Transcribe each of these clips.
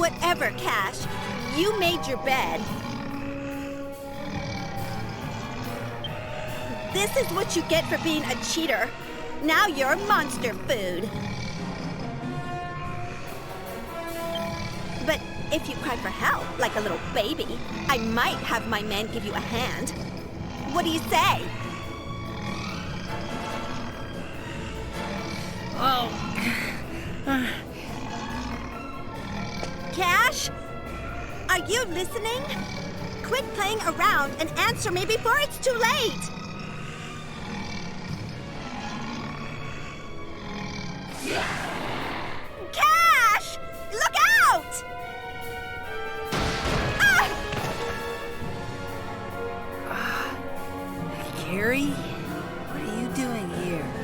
Whatever, Cash. You made your bed. This is what you get for being a cheater. Now you're monster food. But if you cry for help, like a little baby, I might have my men give you a hand. What do you say? Oh. Cash? Are you listening? Quit playing around and answer me before it's too late! Cash! Look out! Carrie? What are you doing here?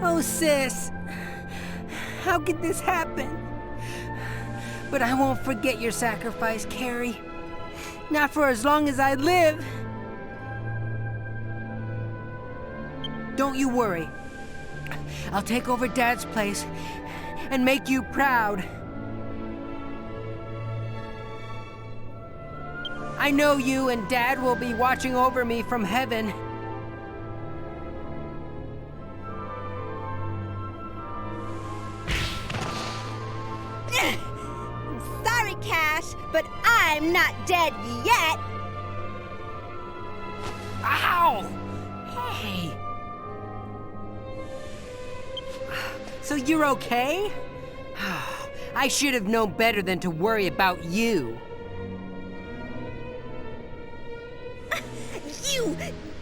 Oh, sis. How could this happen? But I won't forget your sacrifice, Carrie. Not for as long as I live. Don't you worry. I'll take over Dad's place and make you proud. I know you and Dad will be watching over me from heaven. Sorry, Cash, but I'm not dead yet. Ow! Hey! So you're okay? I should have known better than to worry about you. You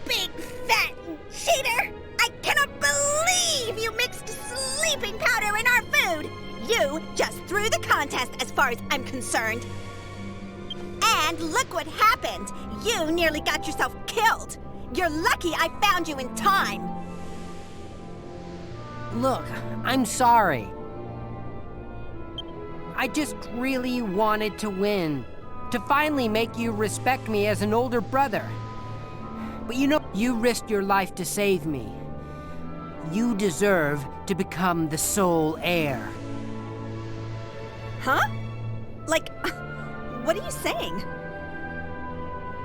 big fat cheater! I cannot believe you mixed sleeping powder in our food! You just threw the contest as far as I'm concerned. And look what happened! You nearly got yourself killed! You're lucky I found you in time! Look, I'm sorry. I just really wanted to win. To finally make you respect me as an older brother. But you know, you risked your life to save me. You deserve to become the sole heir. Huh? Like, what are you saying?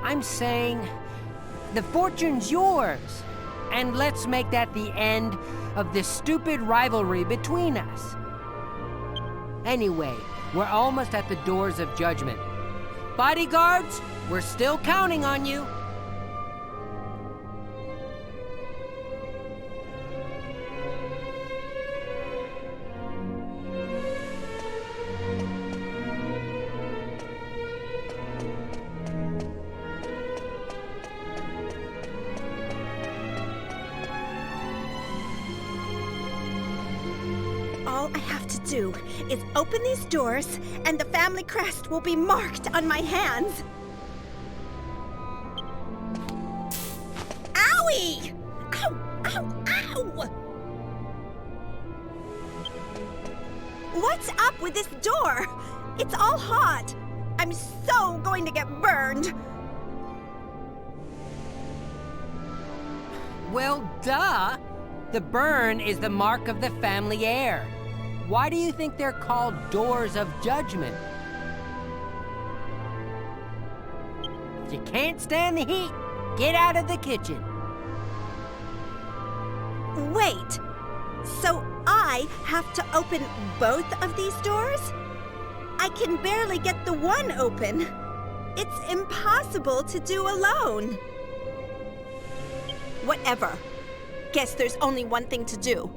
I'm saying, the fortune's yours. And let's make that the end of this stupid rivalry between us. Anyway, we're almost at the doors of judgment. Bodyguards, we're still counting on you. All I have to do is open these doors, and the family crest will be marked on my hands. Owie! Ow! Ow! Ow! What's up with this door? It's all hot. I'm so going to get burned. Well, duh! The burn is the mark of the family heir. Why do you think they're called doors of judgment? If you can't stand the heat, get out of the kitchen. Wait, so I have to open both of these doors? I can barely get the one open. It's impossible to do alone. Whatever. Guess there's only one thing to do.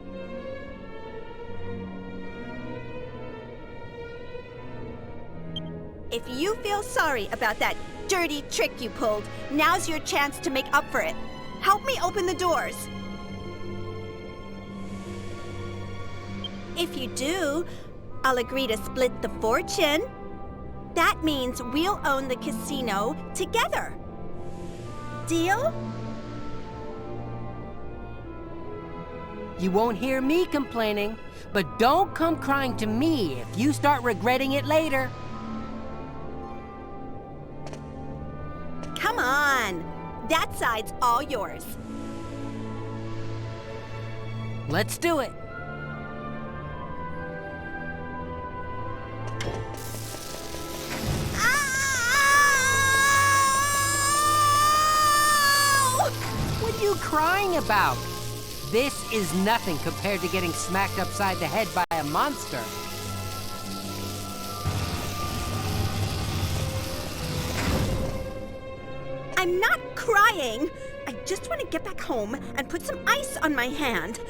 If you feel sorry about that dirty trick you pulled, now's your chance to make up for it. Help me open the doors. If you do, I'll agree to split the fortune. That means we'll own the casino together. Deal? You won't hear me complaining, but don't come crying to me if you start regretting it later. Come on. That side's all yours. Let's do it. Ow! What are you crying about? This is nothing compared to getting smacked upside the head by a monster. I'm not crying. I just want to get back home and put some ice on my hand.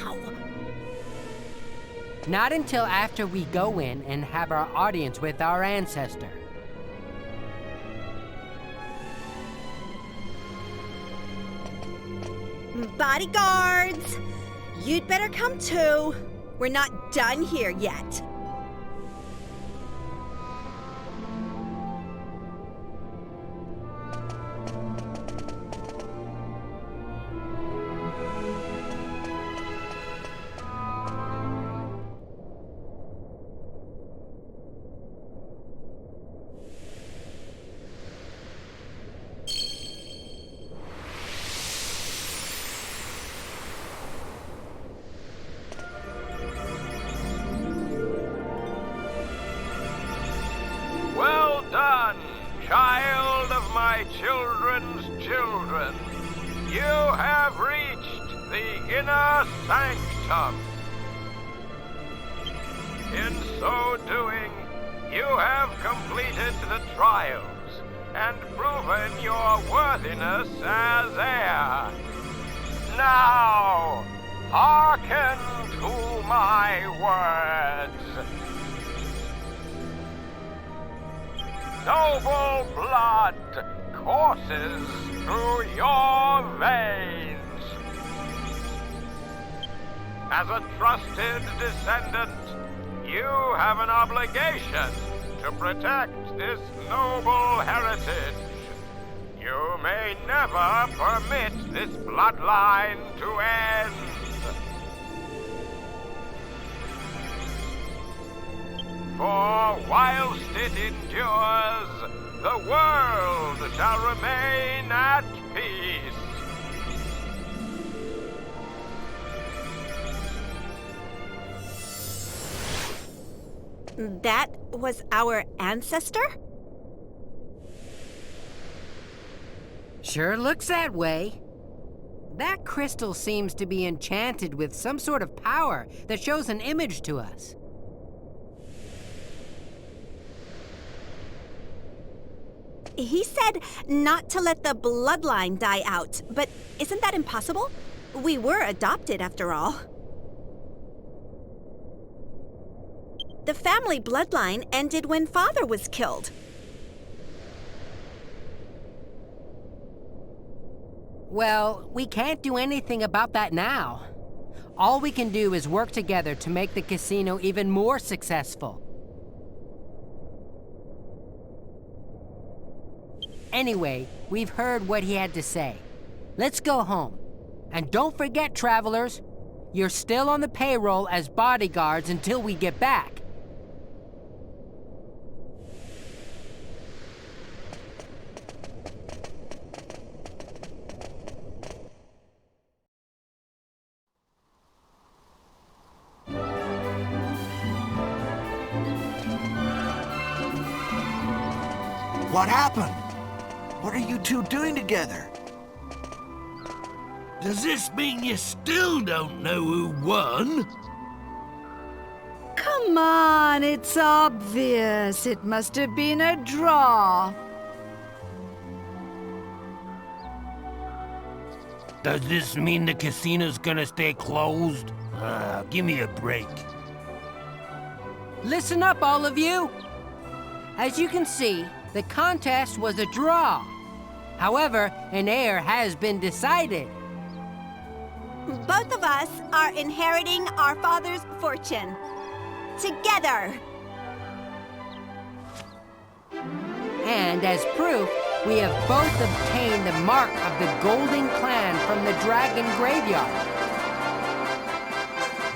Ow. Not until after we go in and have our audience with our ancestor. Bodyguards, you'd better come too. We're not done here yet. Sovereign's children, you have reached the inner sanctum. In so doing, you have completed the trials and proven your worthiness as heir. Now, hearken to my words. Noble blood courses through your veins. As a trusted descendant, you have an obligation to protect this noble heritage. You may never permit this bloodline to end. For whilst it endures, the world shall remain at peace. That was our ancestor? Sure looks that way. That crystal seems to be enchanted with some sort of power that shows an image to us. He said not to let the bloodline die out, but isn't that impossible? We were adopted after all. The family bloodline ended when Father was killed. Well, we can't do anything about that now. All we can do is work together to make the casino even more successful. Anyway, we've heard what he had to say. Let's go home. And don't forget, travelers, you're still on the payroll as bodyguards until we get back. What happened? What are you two doing together? Does this mean you still don't know who won? Come on, it's obvious. It must have been a draw. Does this mean the casino's gonna stay closed? Give me a break. Listen up, all of you! As you can see, the contest was a draw. However, an heir has been decided. Both of us are inheriting our father's fortune. Together. And as proof, we have both obtained the mark of the Golden Clan from the Dragon Graveyard.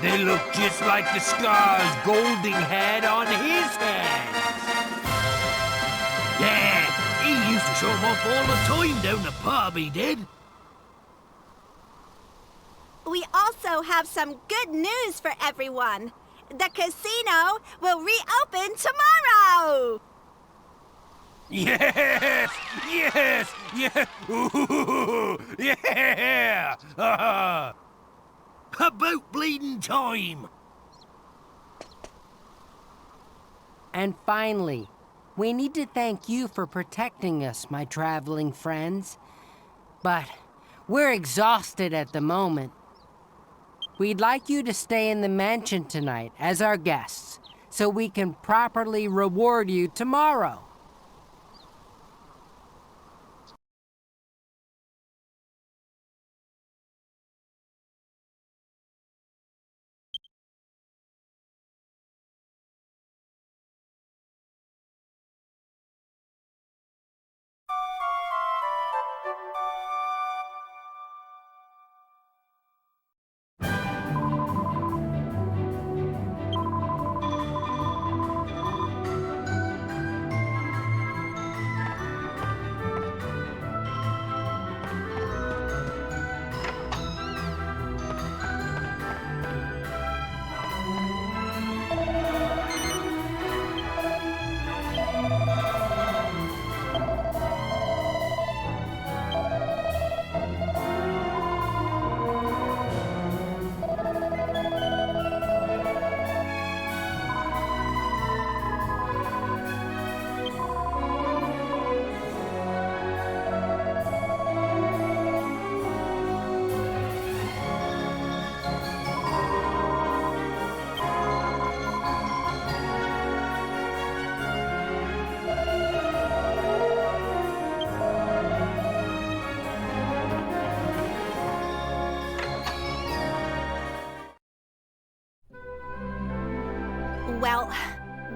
They look just like the scars Golding had on his hands. Yeah, he used to show them off all the time down the pub, he did. We also have some good news for everyone. The casino will reopen tomorrow! Yes! Yes! Yeah! Ooh, yeah! About bleeding time! And finally, we need to thank you for protecting us, my traveling friends. But we're exhausted at the moment. We'd like you to stay in the mansion tonight as our guests, so we can properly reward you tomorrow.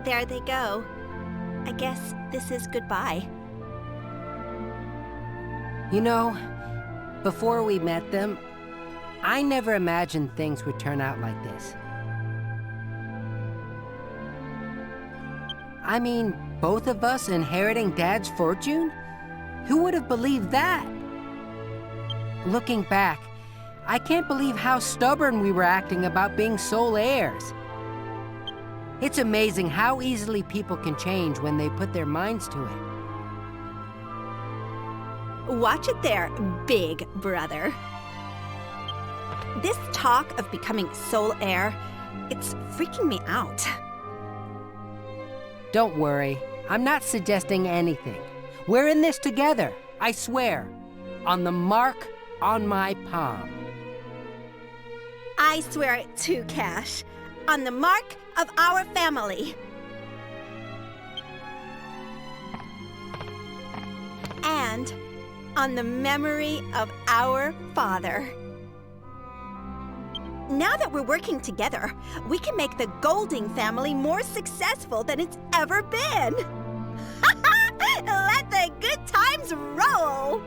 there they go. I guess this is goodbye. You know, before we met them, I never imagined things would turn out like this. I mean, both of us inheriting Dad's fortune? Who would have believed that? Looking back, I can't believe how stubborn we were acting about being sole heirs. It's amazing how easily people can change when they put their minds to it. Watch it there, big brother. This talk of becoming sole heir, it's freaking me out. Don't worry, I'm not suggesting anything. We're in this together, I swear. On the mark on my palm. I swear it too, Cash. On the mark of our family. And on the memory of our father. Now that we're working together, we can make the Golding family more successful than it's ever been. Let the good times roll!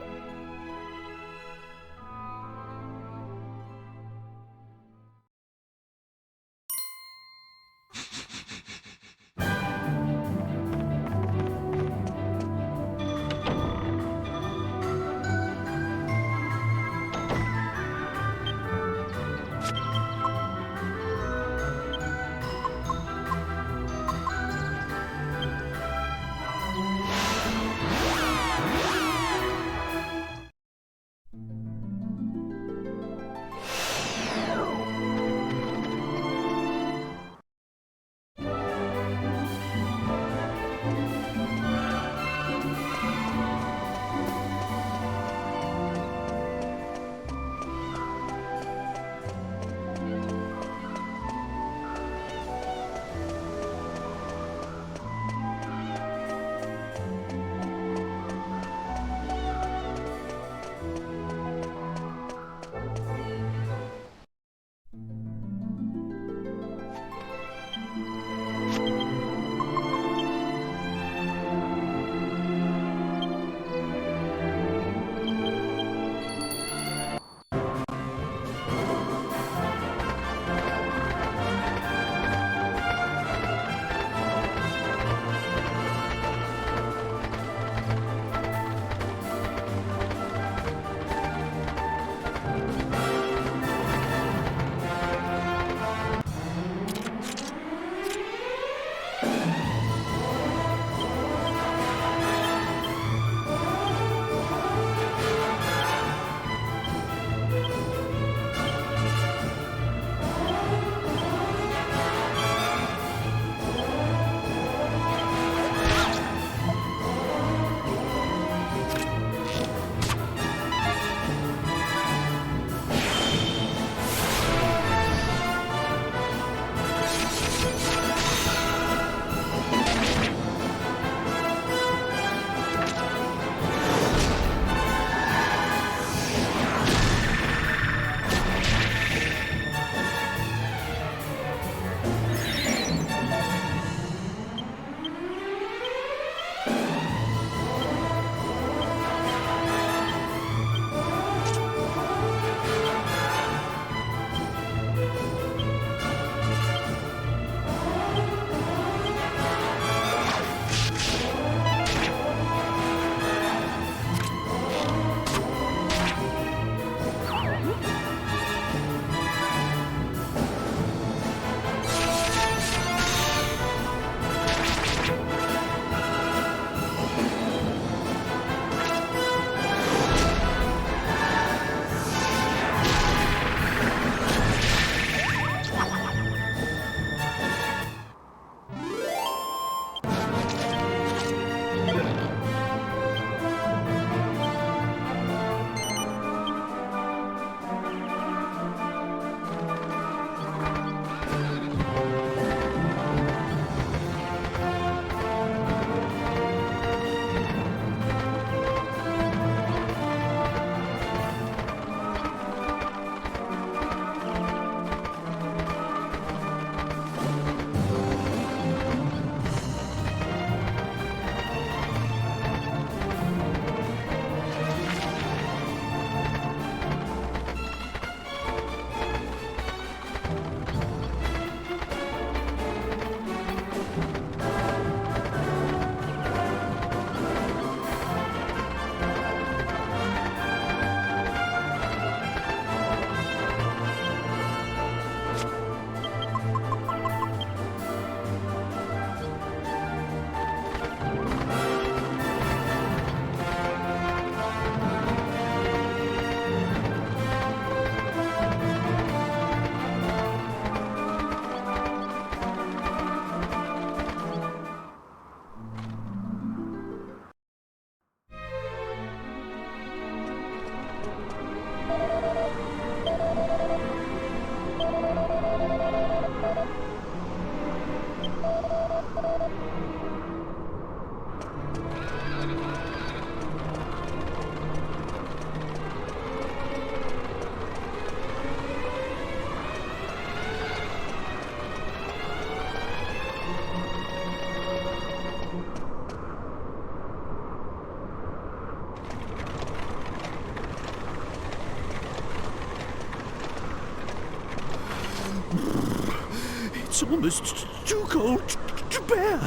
It's almost too cold to bear.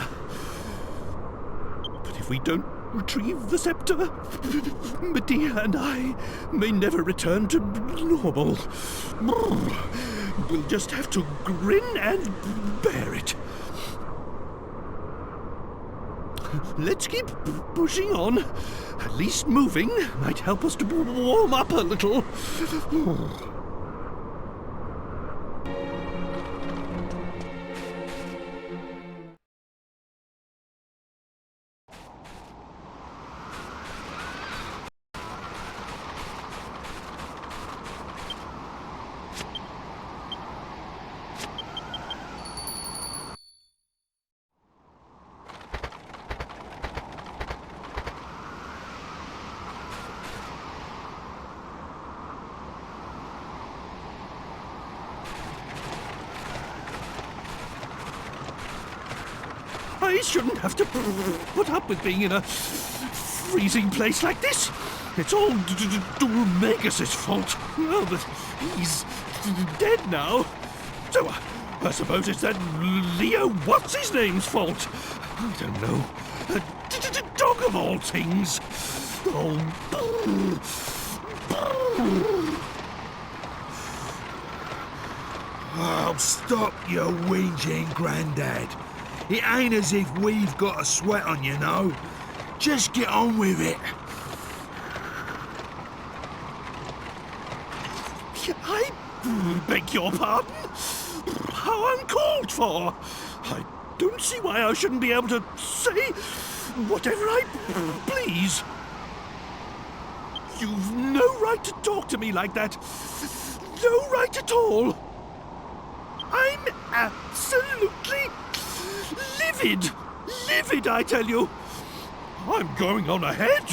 But if we don't retrieve the scepter, Medea and I may never return to normal. We'll just have to grin and bear it. Let's keep pushing on. At least moving might help us to warm up a little. I shouldn't have to put up with being in a freezing place like this. It's all Dhoulmagus' fault. Well, but he's dead now. So I suppose it's that Leo what's-his-name's fault. I don't know. A dog of all things. Oh, stop your whinging, Grandad. It ain't as if we've got a sweat on, you know. Just get on with it. I beg your pardon? How uncalled for! I don't see why I shouldn't be able to say whatever I please. You've no right to talk to me like that. No right at all. I'm absolutely livid. Livid, I tell you. I'm going on ahead.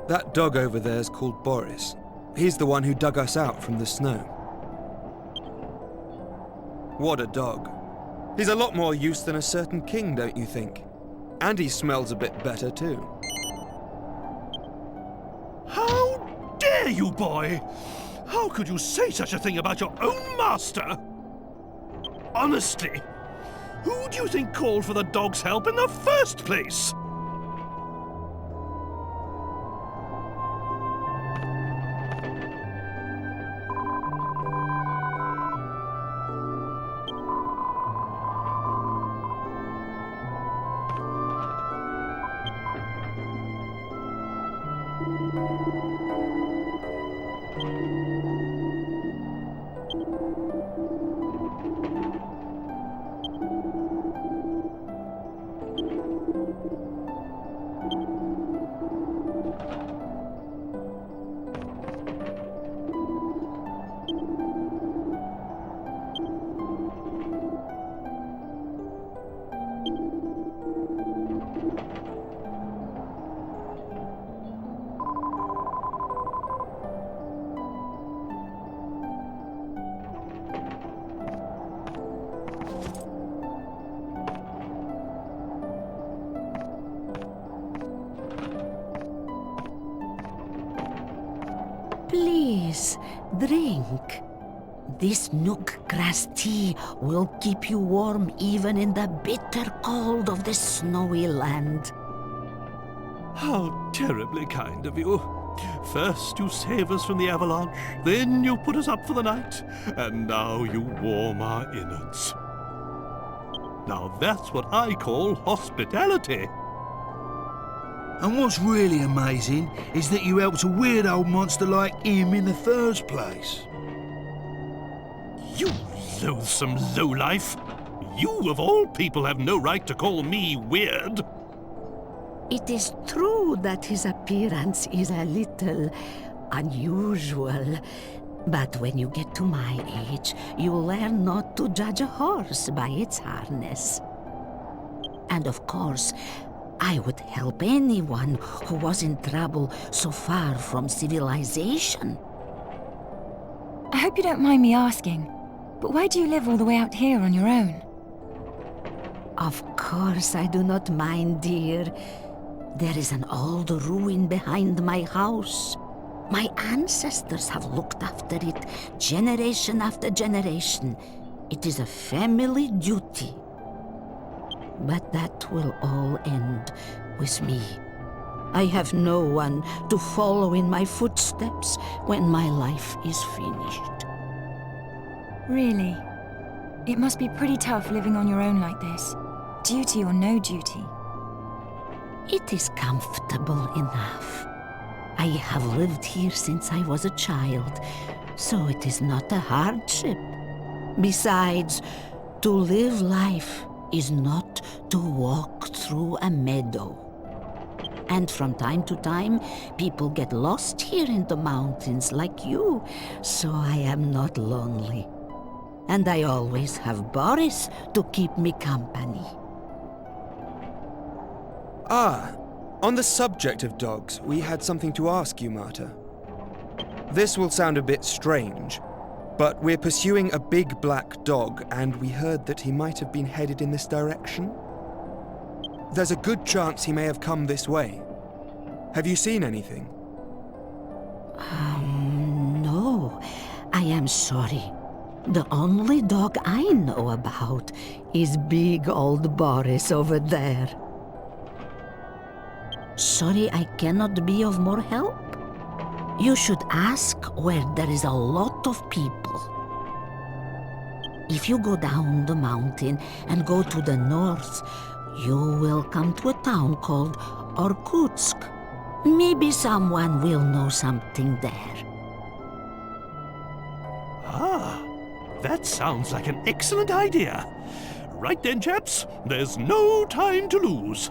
That dog over there is called Boris. He's the one who dug us out from the snow. What a dog. He's a lot more use than a certain king, don't you think? And he smells a bit better, too. How dare you, boy? How could you say such a thing about your own master? Honestly, who do you think called for the dog's help in the first place? Please, drink. This nook grass tea will keep you warm even in the bitter cold of the snowy land. How terribly kind of you. First you save us from the avalanche, then you put us up for the night, and now you warm our innards. Now that's what I call hospitality. And what's really amazing is that you helped a weird old monster like him in the first place. You loathsome lowlife! You, of all people, have no right to call me weird. It is true that his appearance is a little unusual, but when you get to my age, you learn not to judge a horse by its harness. And of course, I would help anyone who was in trouble so far from civilization. I hope you don't mind me asking, but why do you live all the way out here on your own? Of course I do not mind, dear. There is an old ruin behind my house. My ancestors have looked after it generation after generation. It is a family duty. But that will all end with me. I have no one to follow in my footsteps when my life is finished. Really? It must be pretty tough living on your own like this. Duty or no duty. It is comfortable enough. I have lived here since I was a child, so it is not a hardship. Besides, to live life is not to walk through a meadow. And from time to time, people get lost here in the mountains like you, so I am not lonely. And I always have Boris to keep me company. Ah, on the subject of dogs, we had something to ask you, Marta. This will sound a bit strange, but we're pursuing a big black dog, and we heard that he might have been headed in this direction. There's a good chance he may have come this way. Have you seen anything? No, I am sorry. The only dog I know about is big old Boris over there. Sorry, I cannot be of more help. You should ask where there is a lot of people. If you go down the mountain and go to the north, you will come to a town called Irkutsk. Maybe someone will know something there. Ah, that sounds like an excellent idea. Right then, chaps, there's no time to lose.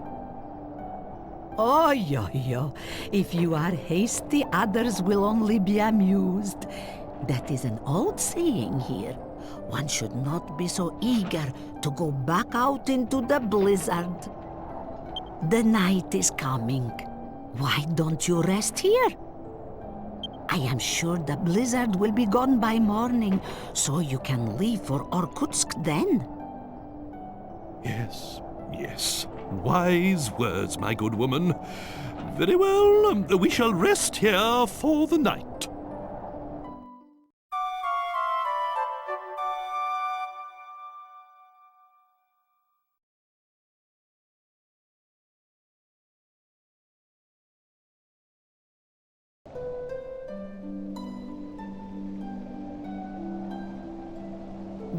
Oh, yo. If you are hasty, others will only be amused. That is an old saying here. One should not be so eager to go back out into the blizzard. The night is coming. Why don't you rest here? I am sure the blizzard will be gone by morning, so you can leave for Irkutsk then. Yes. Wise words, my good woman. Very well, we shall rest here for the night.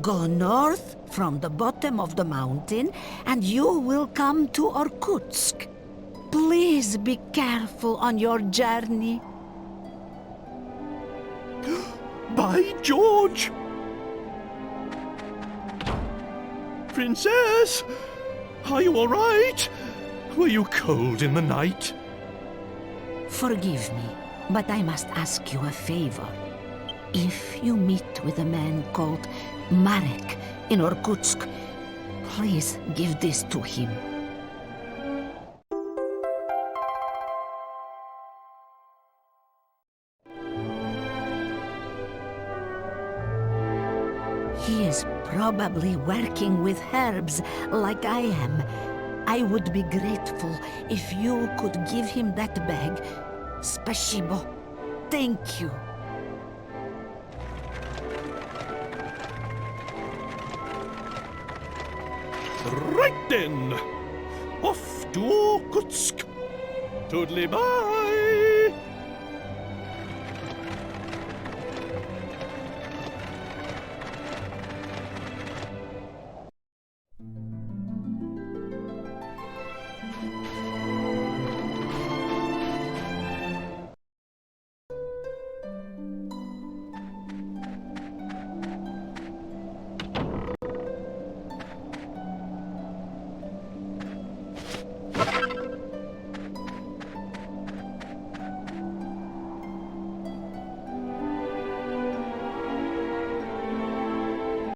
Go north from the bottom of the mountain, and you will come to Irkutsk. Please be careful on your journey. By George! Princess! Are you all right? Were you cold in the night? Forgive me, but I must ask you a favor. If you meet with a man called Marek in Irkutsk, please give this to him. He is probably working with herbs like I am. I would be grateful if you could give him that bag. Spasibo. Thank you. Right then! Off to Irkutsk! Toodly bye!